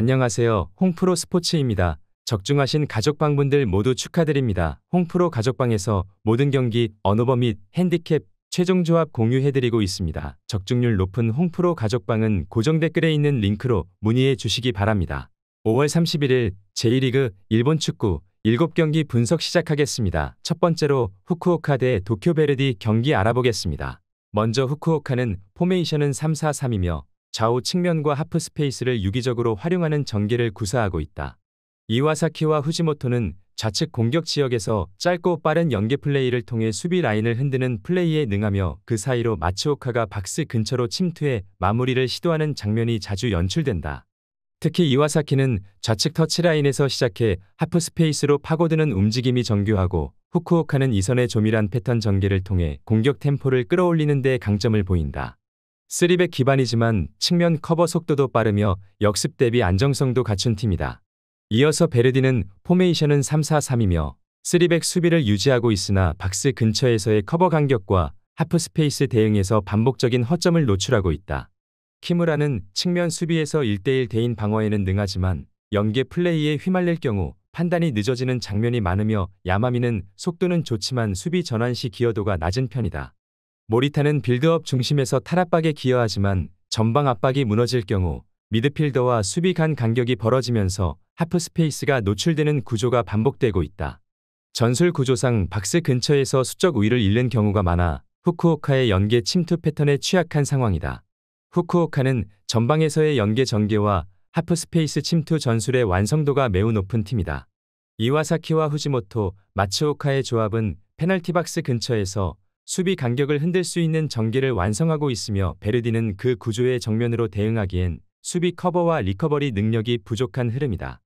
안녕하세요. 홍프로 스포츠입니다. 적중하신 가족방분들 모두 축하드립니다. 홍프로 가족방에서 모든 경기, 언오버 및 핸디캡, 최종 조합 공유해드리고 있습니다. 적중률 높은 홍프로 가족방은 고정 댓글에 있는 링크로 문의해 주시기 바랍니다. 5월 31일 제1리그 일본 축구 7경기 분석 시작하겠습니다. 첫 번째로 후쿠오카 대 도쿄 베르디 경기 알아보겠습니다. 먼저 후쿠오카는 포메이션은 3-4-3이며 좌우 측면과 하프 스페이스를 유기적으로 활용하는 전개를 구사하고 있다. 이와사키와 후지모토는 좌측 공격 지역에서 짧고 빠른 연계 플레이를 통해 수비 라인을 흔드는 플레이에 능하며 그 사이로 마츠오카가 박스 근처로 침투해 마무리를 시도하는 장면이 자주 연출된다. 특히 이와사키는 좌측 터치라인에서 시작해 하프 스페이스로 파고드는 움직임이 정교하고 후쿠오카는 이선의 조밀한 패턴 전개를 통해 공격 템포를 끌어올리는 데 강점을 보인다. 3백 기반이지만 측면 커버 속도도 빠르며 역습 대비 안정성도 갖춘 팀이다. 이어서 베르디는 포메이션은 3-4-3이며 3백 수비를 유지하고 있으나 박스 근처에서의 커버 간격과 하프 스페이스 대응에서 반복적인 허점을 노출하고 있다. 키무라는 측면 수비에서 1대1 대인 방어에는 능하지만 연계 플레이에 휘말릴 경우 판단이 늦어지는 장면이 많으며 야마미는 속도는 좋지만 수비 전환 시 기여도가 낮은 편이다. 모리타는 빌드업 중심에서 탈압박에 기여하지만 전방 압박이 무너질 경우 미드필더와 수비 간 간격이 벌어지면서 하프 스페이스가 노출되는 구조가 반복되고 있다. 전술 구조상 박스 근처에서 수적 우위를 잃는 경우가 많아 후쿠오카의 연계 침투 패턴에 취약한 상황이다. 후쿠오카는 전방에서의 연계 전개와 하프 스페이스 침투 전술의 완성도가 매우 높은 팀이다. 이와사키와 후지모토, 마츠오카의 조합은 페널티 박스 근처에서 수비 간격을 흔들 수 있는 전개를 완성하고 있으며 베르디는 그 구조의 정면으로 대응하기엔 수비 커버와 리커버리 능력이 부족한 흐름이다.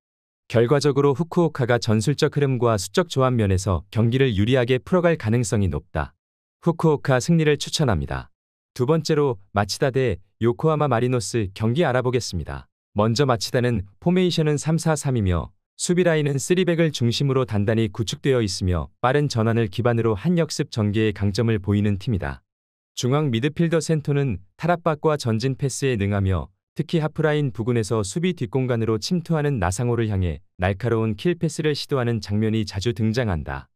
결과적으로 후쿠오카가 전술적 흐름과 수적 조합 면에서 경기를 유리하게 풀어갈 가능성이 높다. 후쿠오카 승리를 추천합니다. 두 번째로 마치다 대 요코하마 마리노스 경기 알아보겠습니다. 먼저 마치다는 포메이션은 3-4-3이며 수비 라인은 3백을 중심으로 단단히 구축되어 있으며 빠른 전환을 기반으로 한 역습 전개의 강점을 보이는 팀이다. 중앙 미드필더 센토는 탈압박과 전진 패스에 능하며 특히 하프라인 부근에서 수비 뒷공간으로 침투하는 나상호를 향해 날카로운 킬 패스를 시도하는 장면이 자주 등장한다.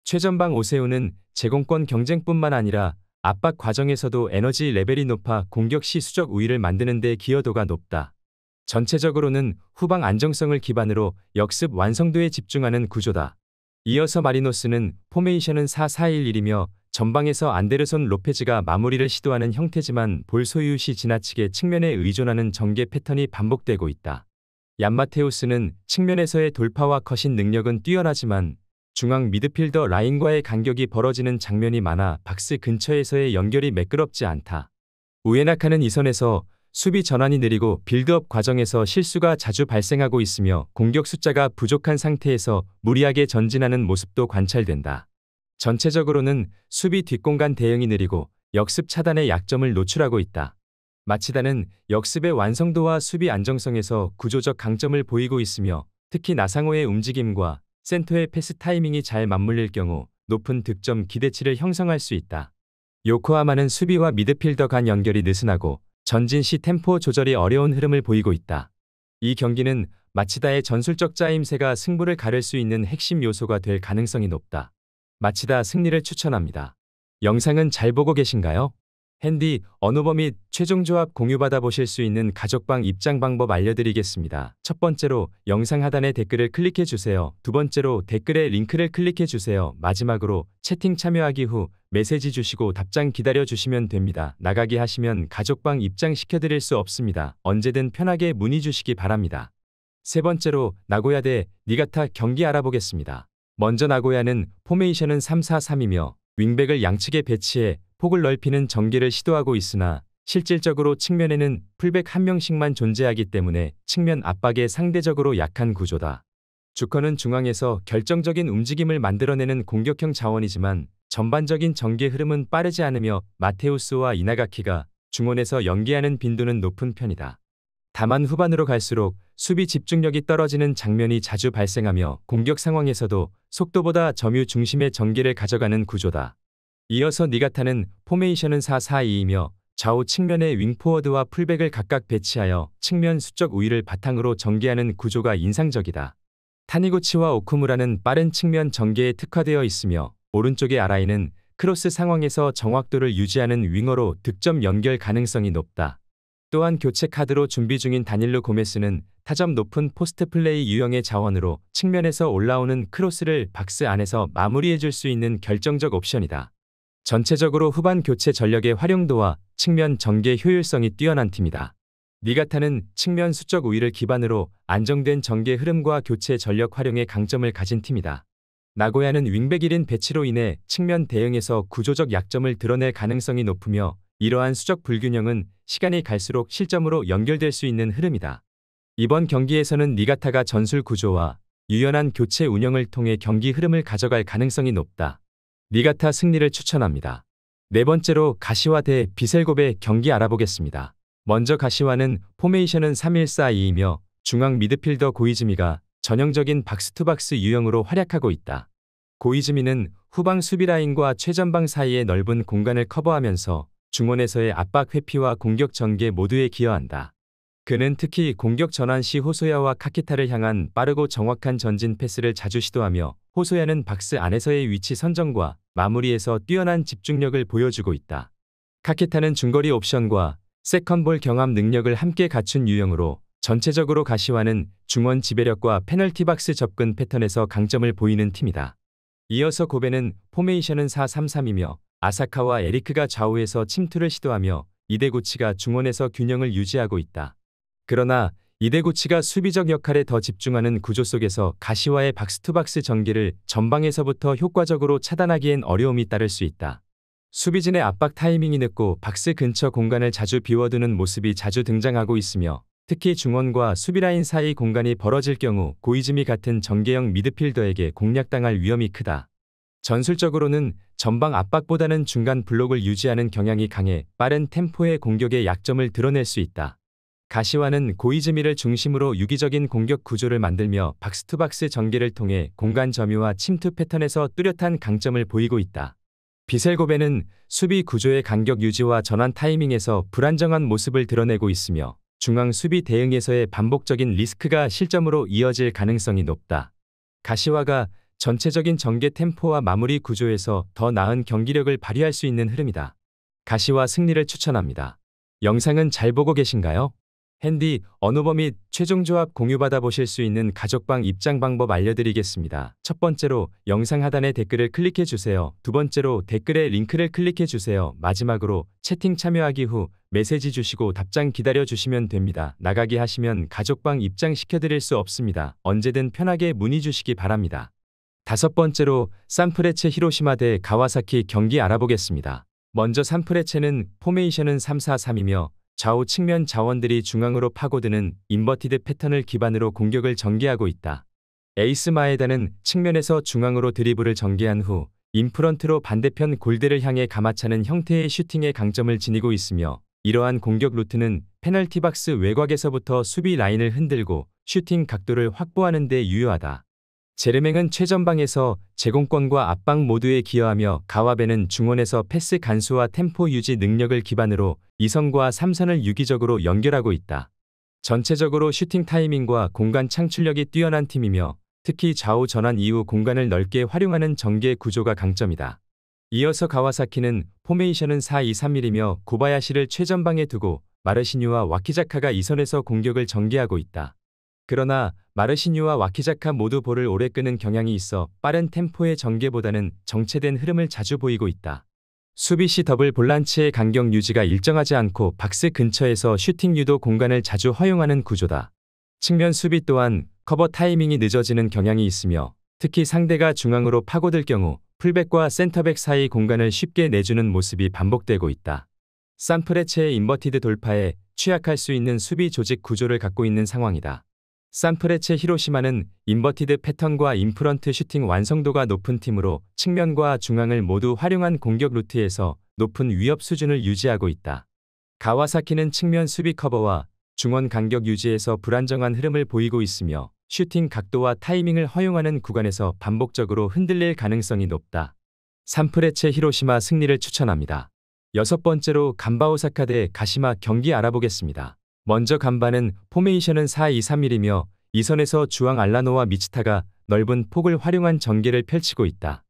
최전방 오세훈은 제공권 경쟁뿐만 아니라 압박 과정에서도 에너지 레벨이 높아 공격 시 수적 우위를 만드는 데 기여도가 높다. 전체적으로는 후방 안정성을 기반으로 역습 완성도에 집중하는 구조다. 이어서 마리노스는 포메이션은 4-4-1-1이며 전방에서 안데르손 로페즈가 마무리를 시도하는 형태지만 볼 소유 시 지나치게 측면에 의존하는 전개 패턴이 반복되고 있다. 얀마테우스는 측면에서의 돌파와 컷인 능력은 뛰어나지만 중앙 미드필더 라인과의 간격이 벌어지는 장면이 많아 박스 근처에서의 연결이 매끄럽지 않다. 우에나카는 이선에서 수비 전환이 느리고 빌드업 과정에서 실수가 자주 발생하고 있으며 공격 숫자가 부족한 상태에서 무리하게 전진하는 모습도 관찰된다. 전체적으로는 수비 뒷공간 대응이 느리고 역습 차단의 약점을 노출하고 있다. 마치다는 역습의 완성도와 수비 안정성에서 구조적 강점을 보이고 있으며 특히 나상호의 움직임과 센터의 패스 타이밍이 잘 맞물릴 경우 높은 득점 기대치를 형성할 수 있다. 요코하마는 수비와 미드필더 간 연결이 느슨하고 전진 시 템포 조절이 어려운 흐름을 보이고 있다. 이 경기는 마치다의 전술적 짜임새가 승부를 가를 수 있는 핵심 요소가 될 가능성이 높다. 마치다 승리를 추천합니다. 영상은 잘 보고 계신가요? 핸디, 언오버 및 최종 조합 공유받아 보실 수 있는 가족방 입장 방법 알려드리겠습니다. 첫 번째로 영상 하단에 댓글을 클릭해 주세요. 두 번째로 댓글에 링크를 클릭해 주세요. 마지막으로 채팅 참여하기 후 메시지 주시고 답장 기다려 주시면 됩니다. 나가기 하시면 가족방 입장시켜 드릴 수 없습니다. 언제든 편하게 문의 주시기 바랍니다. 세 번째로 나고야 대 니가타 경기 알아보겠습니다. 먼저 나고야는 포메이션은 3-4-3이며 윙백을 양측에 배치해 폭을 넓히는 전개를 시도하고 있으나 실질적으로 측면에는 풀백 한 명씩만 존재하기 때문에 측면 압박에 상대적으로 약한 구조다. 주커는 중앙에서 결정적인 움직임을 만들어내는 공격형 자원이지만 전반적인 전개 흐름은 빠르지 않으며 마테우스와 이나가키가 중원에서 연계하는 빈도는 높은 편이다. 다만 후반으로 갈수록 수비 집중력이 떨어지는 장면이 자주 발생하며 공격 상황에서도 속도보다 점유 중심의 전개를 가져가는 구조다. 이어서 니가타는 포메이션은 4-4-2이며 좌우 측면에 윙포워드와 풀백을 각각 배치하여 측면 수적 우위를 바탕으로 전개하는 구조가 인상적이다. 타니구치와 오쿠무라는 빠른 측면 전개에 특화되어 있으며 오른쪽의 아라이는 크로스 상황에서 정확도를 유지하는 윙어로 득점 연결 가능성이 높다. 또한 교체 카드로 준비 중인 다닐로 고메스는 타점 높은 포스트 플레이 유형의 자원으로 측면에서 올라오는 크로스를 박스 안에서 마무리해줄 수 있는 결정적 옵션이다. 전체적으로 후반 교체 전력의 활용도와 측면 전개 효율성이 뛰어난 팀이다. 니가타는 측면 수적 우위를 기반으로 안정된 전개 흐름과 교체 전력 활용의 강점을 가진 팀이다. 나고야는 윙백 1인 배치로 인해 측면 대응에서 구조적 약점을 드러낼 가능성이 높으며 이러한 수적 불균형은 시간이 갈수록 실점으로 연결될 수 있는 흐름이다. 이번 경기에서는 니가타가 전술 구조와 유연한 교체 운영을 통해 경기 흐름을 가져갈 가능성이 높다. 니가타 승리를 추천합니다. 네 번째로 가시와 대 비셀곱의 경기 알아보겠습니다. 먼저 가시와는 포메이션은 3-1-4-2이며 중앙 미드필더 고이즈미가 전형적인 박스투박스 유형으로 활약하고 있다. 고이즈미는 후방 수비라인과 최전방 사이의 넓은 공간을 커버하면서 중원에서의 압박 회피와 공격 전개 모두에 기여한다. 그는 특히 공격 전환 시 호소야와 카키타를 향한 빠르고 정확한 전진 패스를 자주 시도하며 호소야는 박스 안에서의 위치 선정과 마무리에서 뛰어난 집중력을 보여주고 있다. 카키타는 중거리 옵션과 세컨볼 경합 능력을 함께 갖춘 유형으로 전체적으로 가시와는 중원 지배력과 페널티 박스 접근 패턴에서 강점을 보이는 팀이다. 이어서 고베는 포메이션은 4-3-3이며 아사카와 에리크가 좌우에서 침투를 시도하며 이데구치가 중원에서 균형을 유지하고 있다. 그러나 이데구치가 수비적 역할에 더 집중하는 구조 속에서 가시와의 박스투박스 전개를 전방에서부터 효과적으로 차단하기엔 어려움이 따를 수 있다. 수비진의 압박 타이밍이 늦고 박스 근처 공간을 자주 비워두는 모습이 자주 등장하고 있으며 특히 중원과 수비라인 사이 공간이 벌어질 경우 고이즈미 같은 전개형 미드필더에게 공략당할 위험이 크다. 전술적으로는 전방 압박보다는 중간 블록을 유지하는 경향이 강해 빠른 템포의 공격의 약점을 드러낼 수 있다. 가시와는 고이즈미를 중심으로 유기적인 공격 구조를 만들며 박스투박스 전개를 통해 공간 점유와 침투 패턴에서 뚜렷한 강점을 보이고 있다. 비셀고베는 수비 구조의 간격 유지와 전환 타이밍에서 불안정한 모습을 드러내고 있으며 중앙 수비 대응에서의 반복적인 리스크가 실점으로 이어질 가능성이 높다. 가시와가 전체적인 전개 템포와 마무리 구조에서 더 나은 경기력을 발휘할 수 있는 흐름이다. 가시와 승리를 추천합니다. 영상은 잘 보고 계신가요? 핸디, 언어버 및 최종 조합 공유받아 보실 수 있는 가족방 입장 방법 알려드리겠습니다. 첫 번째로 영상 하단에 댓글을 클릭해 주세요. 두 번째로 댓글에 링크를 클릭해 주세요. 마지막으로 채팅 참여하기 후 메시지 주시고 답장 기다려 주시면 됩니다. 나가기 하시면 가족방 입장시켜드릴 수 없습니다. 언제든 편하게 문의 주시기 바랍니다. 다섯 번째로 산프레체 히로시마 대 가와사키 경기 알아보겠습니다. 먼저 산프레체는 포메이션은 3-4-3이며 좌우 측면 자원들이 중앙으로 파고드는 인버티드 패턴을 기반으로 공격을 전개하고 있다. 에이스 마에다는 측면에서 중앙으로 드리블을 전개한 후 인프런트로 반대편 골대를 향해 감아차는 형태의 슈팅에 강점을 지니고 있으며 이러한 공격 루트는 페널티 박스 외곽에서부터 수비 라인을 흔들고 슈팅 각도를 확보하는 데 유효하다. 제르맹은 최전방에서 제공권과 압박 모두에 기여하며 가와베는 중원에서 패스 간수와 템포 유지 능력을 기반으로 2선과 3선을 유기적으로 연결하고 있다. 전체적으로 슈팅 타이밍과 공간 창출력이 뛰어난 팀이며 특히 좌우 전환 이후 공간을 넓게 활용하는 전개 구조가 강점이다. 이어서 가와사키는 포메이션은 4-2-3-1이며 고바야시를 최전방에 두고 마르시뉴와 와키자카가 2선에서 공격을 전개하고 있다. 그러나 마르시뉴와 와키자카 모두 볼을 오래 끄는 경향이 있어 빠른 템포의 전개보다는 정체된 흐름을 자주 보이고 있다. 수비 시 더블 볼란치의 간격 유지가 일정하지 않고 박스 근처에서 슈팅 유도 공간을 자주 허용하는 구조다. 측면 수비 또한 커버 타이밍이 늦어지는 경향이 있으며 특히 상대가 중앙으로 파고들 경우 풀백과 센터백 사이 공간을 쉽게 내주는 모습이 반복되고 있다. 산프레체의 인버티드 돌파에 취약할 수 있는 수비 조직 구조를 갖고 있는 상황이다. 산프레체 히로시마는 인버티드 패턴과 인프런트 슈팅 완성도가 높은 팀으로 측면과 중앙을 모두 활용한 공격 루트에서 높은 위협 수준을 유지하고 있다. 가와사키는 측면 수비 커버와 중원 간격 유지에서 불안정한 흐름을 보이고 있으며 슈팅 각도와 타이밍을 허용하는 구간에서 반복적으로 흔들릴 가능성이 높다. 산프레체 히로시마 승리를 추천합니다. 6번째로 간바 오사카 대 가시마 경기 알아보겠습니다. 먼저 간바는 포메이션은 4-2-3-1이며 2선에서 주앙 알라노와 미치타가 넓은 폭을 활용한 전개를 펼치고 있다.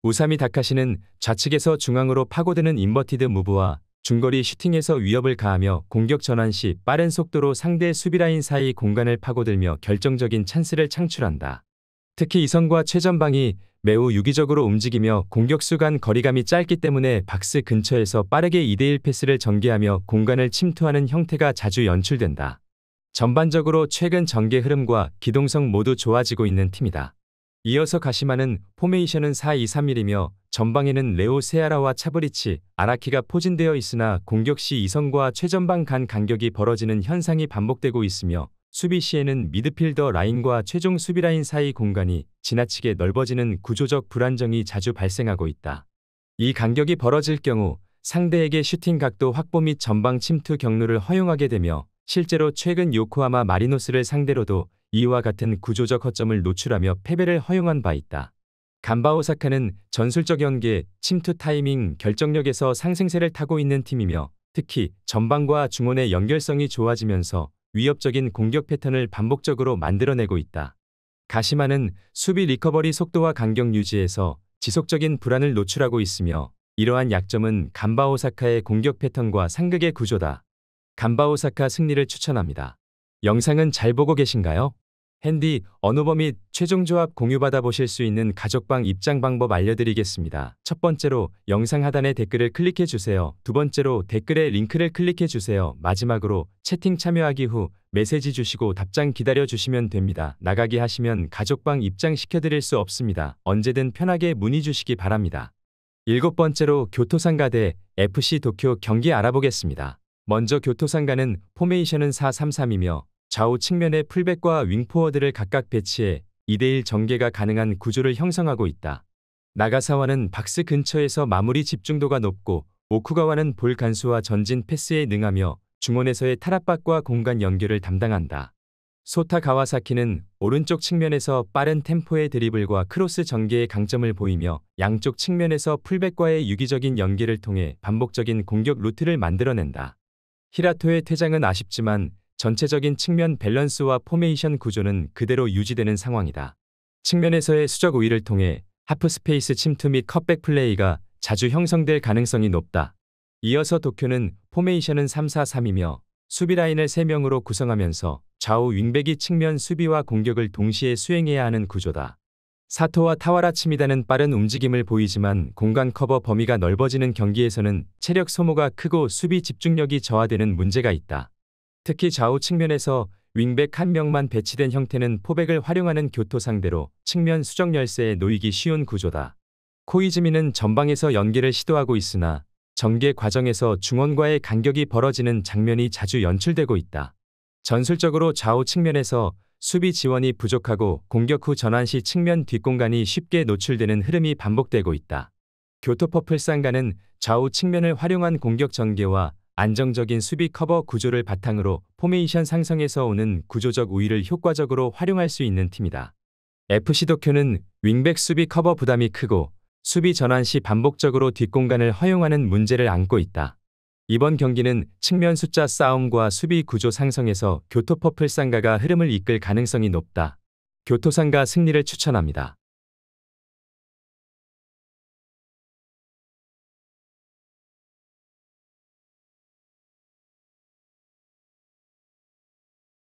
우사미 다카시는 좌측에서 중앙으로 파고드는 인버티드 무브와 중거리 슈팅에서 위협을 가하며 공격 전환 시 빠른 속도로 상대 수비라인 사이 공간을 파고들며 결정적인 찬스를 창출한다. 특히 이선과 최전방이 매우 유기적으로 움직이며 공격수 간 거리감이 짧기 때문에 박스 근처에서 빠르게 2대1 패스를 전개하며 공간을 침투하는 형태가 자주 연출된다. 전반적으로 최근 전개 흐름과 기동성 모두 좋아지고 있는 팀이다. 이어서 가시마는 포메이션은 4-2-3-1이며 전방에는 레오 세아라와 차브리치, 아라키가 포진되어 있으나 공격 시 이선과 최전방 간 간격이 벌어지는 현상이 반복되고 있으며 수비 시에는 미드필더 라인과 최종 수비 라인 사이 공간이 지나치게 넓어지는 구조적 불안정이 자주 발생하고 있다. 이 간격이 벌어질 경우 상대에게 슈팅 각도 확보 및 전방 침투 경로를 허용하게 되며 실제로 최근 요코하마 마리노스를 상대로도 이와 같은 구조적 허점을 노출하며 패배를 허용한 바 있다. 간바 오사카는 전술적 연계, 침투 타이밍, 결정력에서 상승세를 타고 있는 팀이며 특히 전방과 중원의 연결성이 좋아지면서 위협적인 공격 패턴을 반복적으로 만들어내고 있다. 가시마는 수비 리커버리 속도와 간격 유지에서 지속적인 불안을 노출하고 있으며 이러한 약점은 간바 오사카의 공격 패턴과 상극의 구조다. 간바 오사카 승리를 추천합니다. 영상은 잘 보고 계신가요? 핸디, 언어버 및 최종 조합 공유받아 보실 수 있는 가족방 입장 방법 알려드리겠습니다. 첫 번째로 영상 하단에 댓글을 클릭해 주세요. 두 번째로 댓글에 링크를 클릭해 주세요. 마지막으로 채팅 참여하기 후 메시지 주시고 답장 기다려 주시면 됩니다. 나가기 하시면 가족방 입장 시켜드릴 수 없습니다. 언제든 편하게 문의 주시기 바랍니다. 7번째로 교토상가 대 FC 도쿄 경기 알아보겠습니다. 먼저 교토상가는 포메이션은 4-3-3이며 좌우 측면에 풀백과 윙포워드를 각각 배치해 2대1 전개가 가능한 구조를 형성하고 있다. 나가사와는 박스 근처에서 마무리 집중도가 높고 오쿠가와는 볼 간수와 전진 패스에 능하며 중원에서의 탈압박과 공간 연결을 담당한다. 소타 가와사키는 오른쪽 측면에서 빠른 템포의 드리블과 크로스 전개의 강점을 보이며 양쪽 측면에서 풀백과의 유기적인 연계를 통해 반복적인 공격 루트를 만들어낸다. 히라토의 퇴장은 아쉽지만 전체적인 측면 밸런스와 포메이션 구조는 그대로 유지되는 상황이다. 측면에서의 수적 우위를 통해 하프 스페이스 침투 및 컷백 플레이가 자주 형성될 가능성이 높다. 이어서 도쿄는 포메이션은 3-4-3이며 수비 라인을 3명으로 구성하면서 좌우 윙백이 측면 수비와 공격을 동시에 수행해야 하는 구조다. 사토와 타와라 치미다는 빠른 움직임을 보이지만 공간 커버 범위가 넓어지는 경기에서는 체력 소모가 크고 수비 집중력이 저하되는 문제가 있다. 특히 좌우 측면에서 윙백 1명만 배치된 형태는 포백을 활용하는 교토 상대로 측면 수적 열세에 놓이기 쉬운 구조다. 코이즈미는 전방에서 연계를 시도하고 있으나 전개 과정에서 중원과의 간격이 벌어지는 장면이 자주 연출되고 있다. 전술적으로 좌우 측면에서 수비 지원이 부족하고 공격 후 전환 시 측면 뒷공간이 쉽게 노출되는 흐름이 반복되고 있다. 교토 퍼플 상가는 좌우 측면을 활용한 공격 전개와 안정적인 수비 커버 구조를 바탕으로 포메이션 상성에서 오는 구조적 우위를 효과적으로 활용할 수 있는 팀이다. FC 도쿄는 윙백 수비 커버 부담이 크고 수비 전환 시 반복적으로 뒷공간을 허용하는 문제를 안고 있다. 이번 경기는 측면 숫자 싸움과 수비 구조 상성에서 교토 퍼플 상가가 흐름을 이끌 가능성이 높다. 교토 상가 승리를 추천합니다.